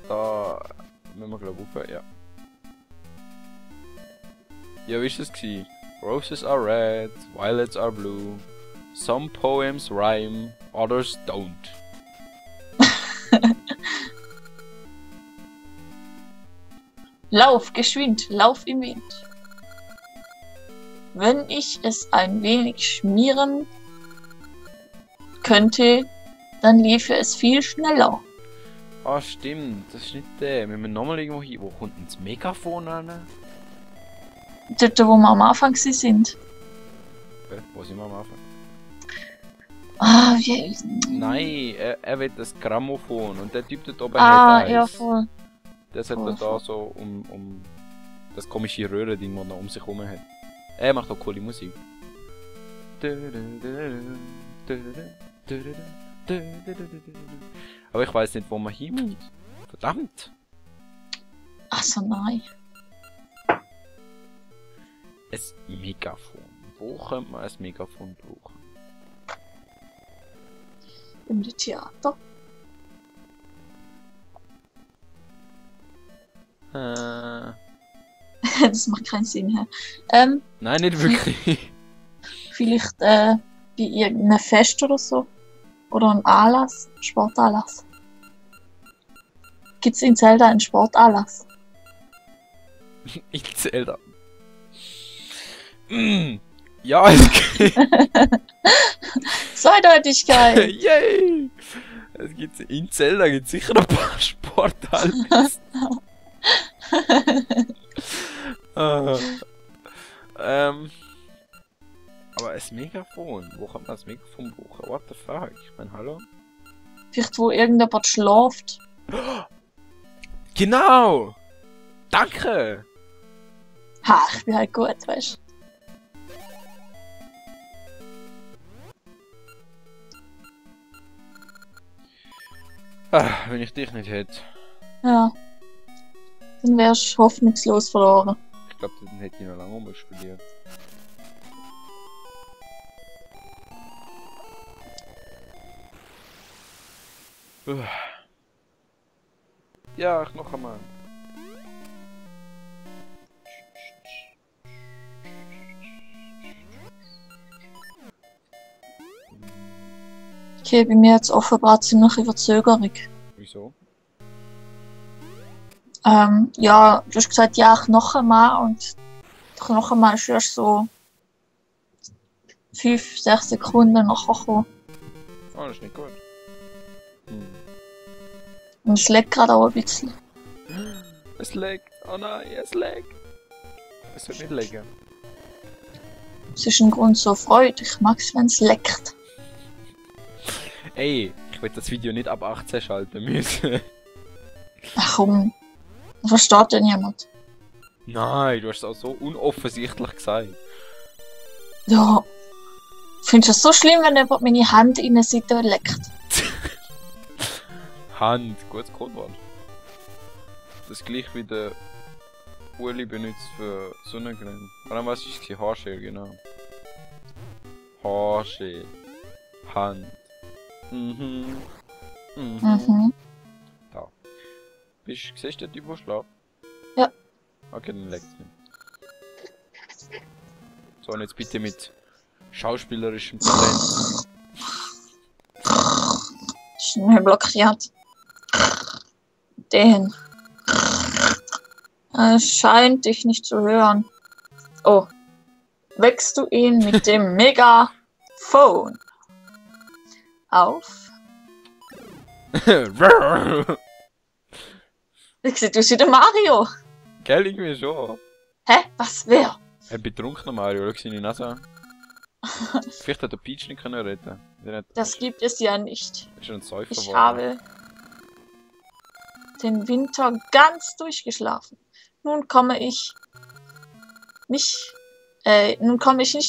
Da müssen wir glaube ich rauf, ja. Ja, wie ist das gewesen? Roses are red, violets are blue. Some poems rhyme, others don't. Lauf, geschwind, lauf im Wind. Wenn ich es ein wenig schmieren könnte, dann liefe es viel schneller. Ah, stimmt, das ist nicht der. Wir müssen nochmal irgendwo hin. Wo kommt denn das Megafon an? Dort, wo wir am Anfang sind. Wo sind wir am Anfang? Ah, wie... Nein, er will das Grammophon und der Typ dort oben Ah, hat eins. ja, voll. Der sollte voll, da voll. so um das komische Röhrending, das er um sich herum hat. Er macht auch coole Musik. Aber ich weiß nicht, wo man hin muss. Verdammt! Also nein. Ein Megafon. Wo könnte man ein Megafon brauchen? Im Theater. Das macht keinen Sinn. Hä? Nein, nicht wirklich. Vielleicht bei irgendeinem Fest oder so. Oder ein Anlass. Sportanlass. Gibt es in Zelda einen Sportanlass? Ich zähl da. Ja, okay. Zweideutigkeit! Yay! Es gibt in Zelda gibt sicher ein paar Sporthallen. Aber ein Megafon? Wo kann man das Megafon brauchen? What the fuck? Ich mein, hallo? Vielleicht wo irgendjemand schläft. Genau! Danke! Ha, ich bin halt gut, weißt du. Wenn ich dich nicht hätte. Ja. Dann wärst du hoffnungslos verloren. Ich glaube, dann hätte ich noch lange umgestudiert. Ja, ich noch einmal. Okay, bei mir jetzt offenbar ziemlich Verzögerung. Wieso? Ja, du hast gesagt, ja, ich noch einmal und noch einmal ist erst so 5-6 Sekunden nachher gekommen. Oh, das ist nicht gut. Und es leckt gerade auch ein bisschen. Es leckt. Oh nein, es leckt. Es wird nicht lecken. Es ist ein Grund zur Freude. Ich mag es, wenn es leckt. Ey, ich will das Video nicht ab 18 schalten müssen. Ach komm, das versteht ja niemand. Nein, du hast es auch so unoffensichtlich gesagt. Ja. Findest du es so schlimm, wenn jemand meine Hand in eine Seite leckt? Hand, gutes Codewort. Das gleich wie der Uli benutzt für Sonnencreme. Oder was ist es? Haarschäl, genau. Haarschäl. Hand. Mhm. Mhm. Da. Siehst du den Typ, der schläft? Ja. Okay, dann leckt ihn. So, und jetzt bitte mit schauspielerischem Talent. Schnell blockiert. Den. Es scheint dich nicht zu hören. Oh. Wächst du ihn mit dem Megafon auf? Ich sehe, du siehst Mario. Gell, irgendwie schon. Hä? Was? Wer? Ein betrunkener Mario, schau seine Nase an. Vielleicht hat der Peach nicht können retten. Das gibt es ja nicht. Ist schon ein Säufer Ich geworden. habe den Winter ganz durchgeschlafen. Nun komme ich nicht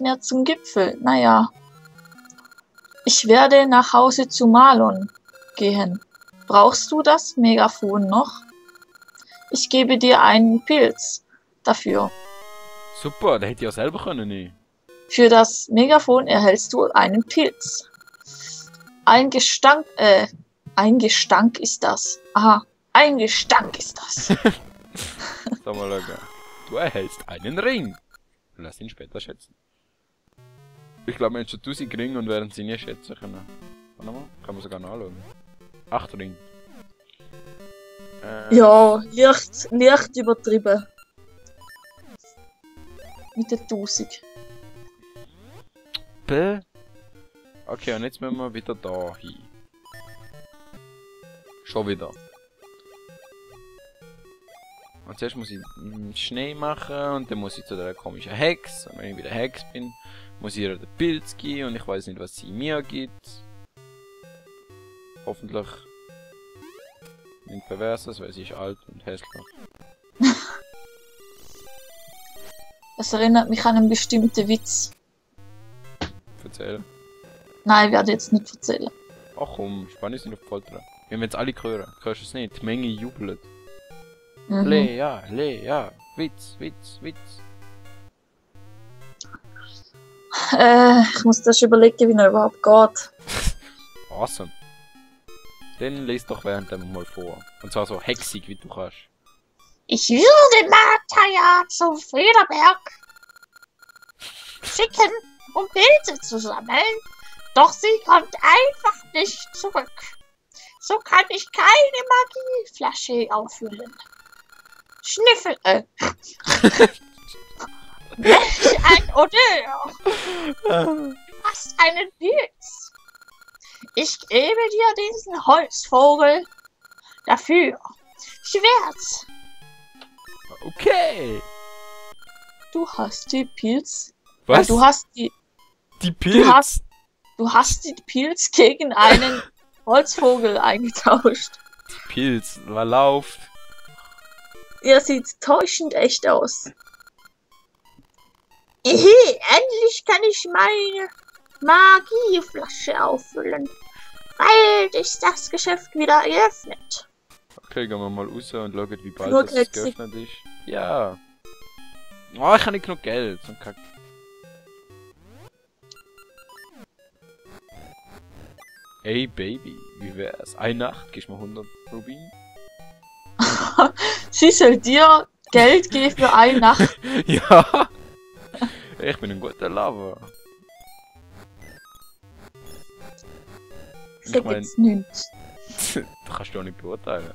mehr zum Gipfel. Naja. Ich werde nach Hause zu Marlon gehen. Brauchst du das Megafon noch? Ich gebe dir einen Pilz dafür. Super, der hätte ja selber können nicht. Für das Megafon erhältst du einen Pilz. Ein Gestank ist das. Aha, ein Gestank ist das. Sag mal, Leute. Du erhältst einen Ring. Lass ihn später schätzen. Ich glaube, Menschen tun sie Ring und werden sie nie schätzen können. Warte mal, kann man sogar nachschauen. 8 Ring. Ja, leicht übertrieben. Mit der 1000. Okay, und jetzt müssen wir wieder da hin. Schon wieder. Und zuerst muss ich Schnee machen und dann muss ich zu der komischen Hex. Und wenn ich wieder Hex bin, muss ich ihr den Pilz geben und ich weiß nicht, was sie mir gibt. Hoffentlich nicht perverses, weil sie ist alt und hässlich. Das erinnert mich an einen bestimmten Witz. Erzähl. Nein, ich werde jetzt nicht erzählen. Ach komm, spann uns nicht auf die Folter. Wir haben jetzt alle gehört. Hörst du es nicht? Die Menge jubelt. Mhm. Lea, Witz. Ich muss das überlegen, wie er überhaupt geht. Awesome. Dann lest doch während mal vor. Und zwar so hexig, wie du kannst. Ich würde Mataya zum Federberg schicken, um Pilze zu sammeln. Doch sie kommt einfach nicht zurück. So kann ich keine Magieflasche auffüllen. Schniffel. Welch ein Odeur. Du hast einen Pilz. Ich gebe dir diesen Holzvogel dafür. Schwert. Okay. Du hast die Pilz. Was? Du hast die. Die Pilz? Du hast die Pilz gegen einen Holzvogel eingetauscht. Die Pilz, war lauft. Er sieht täuschend echt aus. Endlich kann ich meine Magieflasche auffüllen. Bald ist das Geschäft wieder geöffnet. Okay, gehen wir mal raus und schauen, wie bald Nur das Kekse. geöffnet ist. Ja. Oh, ich habe nicht genug Geld. So ein Kack. Ey Baby, wie wär's? Eine Nacht, gibst mir 100 Rubin? Sie soll dir Geld geben für eine Nacht. Ja. Ich bin ein guter Lover. Ich sag jetzt nichts. Das kannst du auch nicht beurteilen.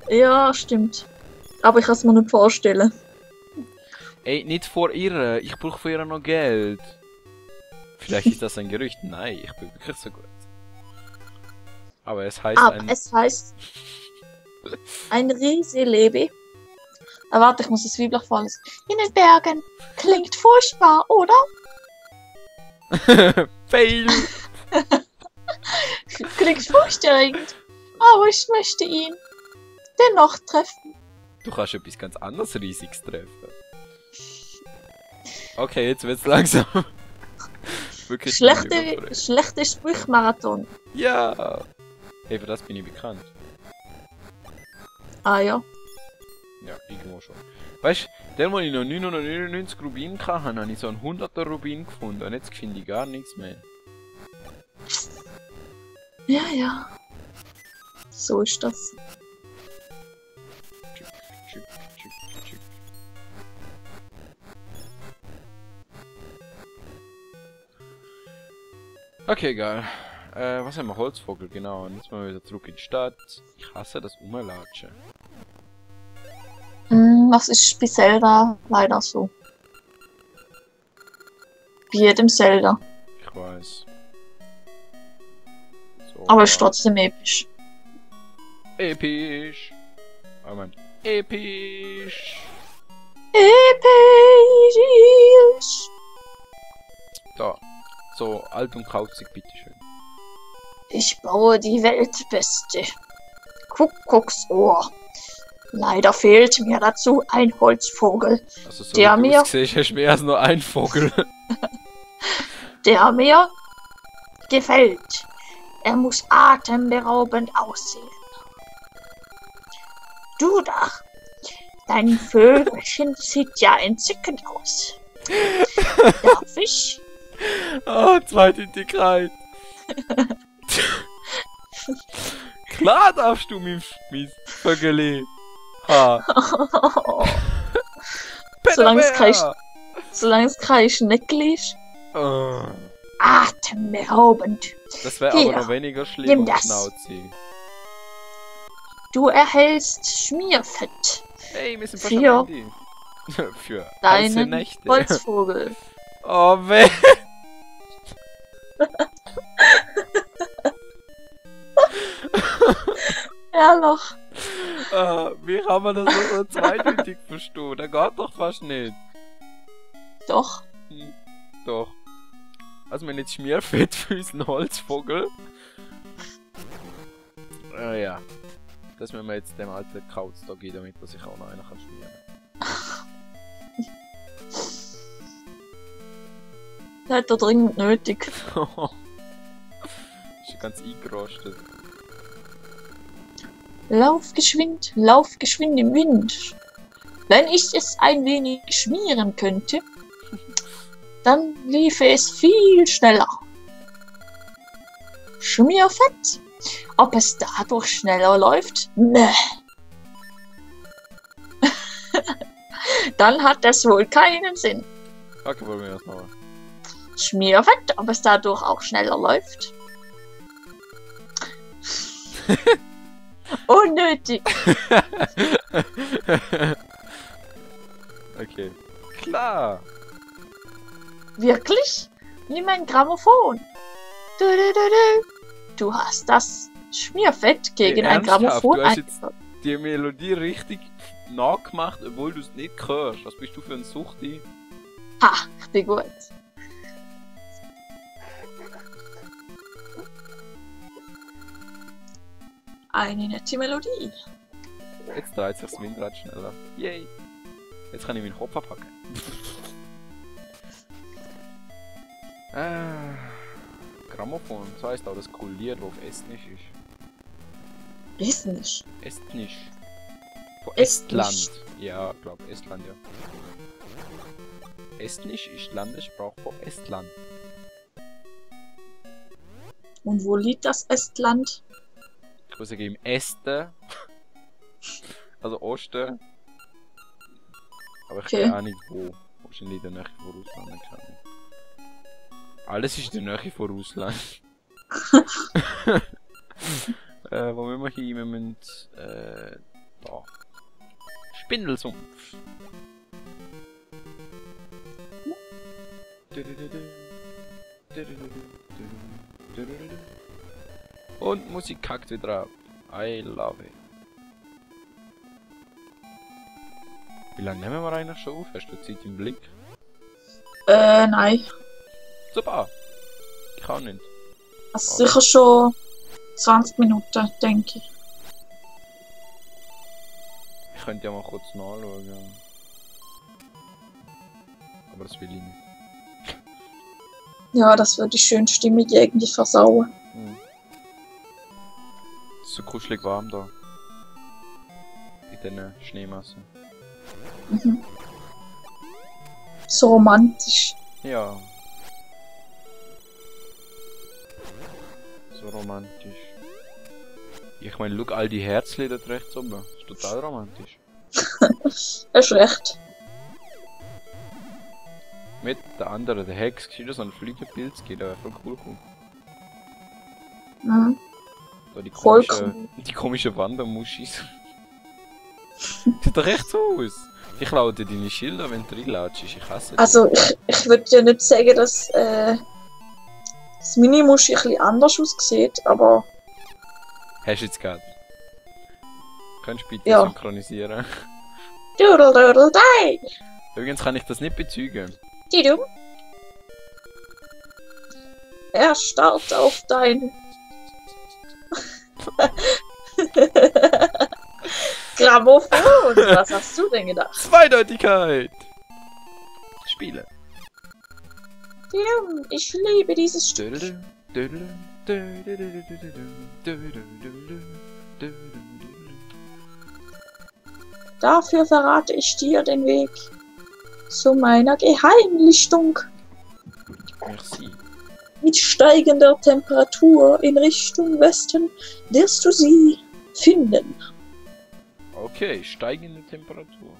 Ja, stimmt. Aber ich kann es mir nicht vorstellen. Ey, nicht vor ihr. Ich brauche von ihr noch Geld. Vielleicht ist das ein Gerücht. Nein, ich bin wirklich so gut. Aber es heißt Es heißt ein Riesenlebe. Warte, ich muss das Zwiebeln vorlesen. In den Bergen. Klingt furchtbar, oder? Fail! Klingt furchterregend. Aber ich möchte ihn dennoch treffen. Du kannst etwas ganz anderes Riesiges treffen. Okay, jetzt wird's langsam. Wirklich Schlechte Sprüchmarathon. Ja! Hey, für das bin ich bekannt. Ah ja. Ja, irgendwo schon. Weißt du, der, wo ich noch 999 Rubin hatte, habe ich so einen 100er Rubin gefunden. Und jetzt finde ich gar nichts mehr. Ja, ja. So ist das. Tschick. Okay, egal. Was haben wir? Holzvogel, genau. Und jetzt mal wieder zurück in die Stadt. Ich hasse das Umlatschen. Das ist bei Zelda leider so. Bei jedem Zelda. Ich weiß. So, Aber es ist trotzdem episch. Episch. Oh Mann. Episch. Episch. Da. So, alt und kauzig, bitteschön. Ich baue die weltbeste Kuckucksohr. Leider fehlt mir dazu ein Holzvogel, Also so der wie mir, du siehst, hast du mehr als nur ein Vogel. der mir gefällt. Er muss atemberaubend aussehen. Du da, dein Vögelchen sieht ja entzückend aus. Darf ich? Oh, Zweitintigkeit. Klar darfst du mein Vögeli. Ha. Solange es kein Schneckli ist. Oh. Atemberaubend. Das wäre aber noch weniger schlimm nimm und das. Schnauze. Du erhältst Schmierfett Hey, wir sind fast Für am Ende. Für heiße deinen Nächte. Holzvogel. Oh weh. Herrlich. Wie kann man das so zweideutig verstehen? Das geht doch fast nicht. Doch. Doch. Also wir haben jetzt Schmierfett für unseren Holzvogel. Ja. Das müssen wir jetzt dem alten Kauz da geben, damit er sich auch noch einer kann schmieren. Das hat er dringend nötig. Ist ja ganz eingerostet. Lauf geschwind im Wind. Wenn ich es ein wenig schmieren könnte, dann liefe es viel schneller. Schmierfett? Ob es dadurch schneller läuft? Nö. Dann hat das wohl keinen Sinn. Okay, wollen wir das machen. Schmierfett, ob es dadurch auch schneller läuft? Unnötig. Okay. Klar. Wirklich? Nimm ein Grammophon. Du hast das Schmierfett gegen ein Ernsthaft? Grammophon Du hast jetzt eingebaut. die Melodie richtig nachgemacht, obwohl du es nicht hörst. Was bist du für ein Suchti? Ha, ich bin gut. Eine nette Melodie. Jetzt dreht sich das Windrad schneller. Yay! Jetzt kann ich meinen Kopf abpacken. Grammophon, das heisst auch das coole Lied, das auf Estnisch ist. Estnisch. Estnisch. Von Estnisch. Estland. Ja, ich glaube Estland, ja. Estnisch ist Landessprache von Estland. Und wo liegt das Estland? Ich würde sagen im Esten. Also Osten. Aber ich Okay. habe keine Ahnung wo. Wahrscheinlich in der Nähe von Russland. Keine Ahnung. Alles ist in der Nähe von Russland. Wo müssen wir hin? Wir müssen da. Spindelsumpf. Und Musik kackt wieder ab. I love it. Wie lange nehmen wir eigentlich schon auf? Hast du Zeit im Blick? Nein. Super! Ich kann nicht. Also sicher schon 20 Minuten, denke ich. Ich könnte ja mal kurz nachschauen. Aber das will ich nicht. Ja, das würde die schöne Stimmung irgendwie versauen. Hm. Es ist so kuschelig warm da. In diesen Schneemassen. Mhm. So romantisch. Ja. So romantisch. Ich meine, schau all die Herzchen dort rechts oben. Das ist total romantisch. Das ist recht. Mit der anderen, der Hex, geschieht so einen Fliegenpilz geht, der wäre voll cool. Mhm. Da die Voll komische Wandermuschis. Sieht doch echt so aus. Ich klaue dir deine Schilder, wenn du reinlatschst. Ich hasse dich. Also ich würde ja nicht sagen, dass das Minimuschi ein bisschen anders aussieht, aber Hast du jetzt gerade? Könntest du bitte Ja. synchronisieren? Doodle doodle die! Übrigens kann ich das nicht bezeugen. Didum. Er starrt auf dein Grammophon. Was hast du denn gedacht? Zweideutigkeit! Spiele. Didum, ich liebe dieses Stück. Dafür verrate ich dir den Weg zu meiner Geheimlichtung. Merci. mit steigender Temperatur in Richtung Westen wirst du sie finden. Okay, steigende Temperatur.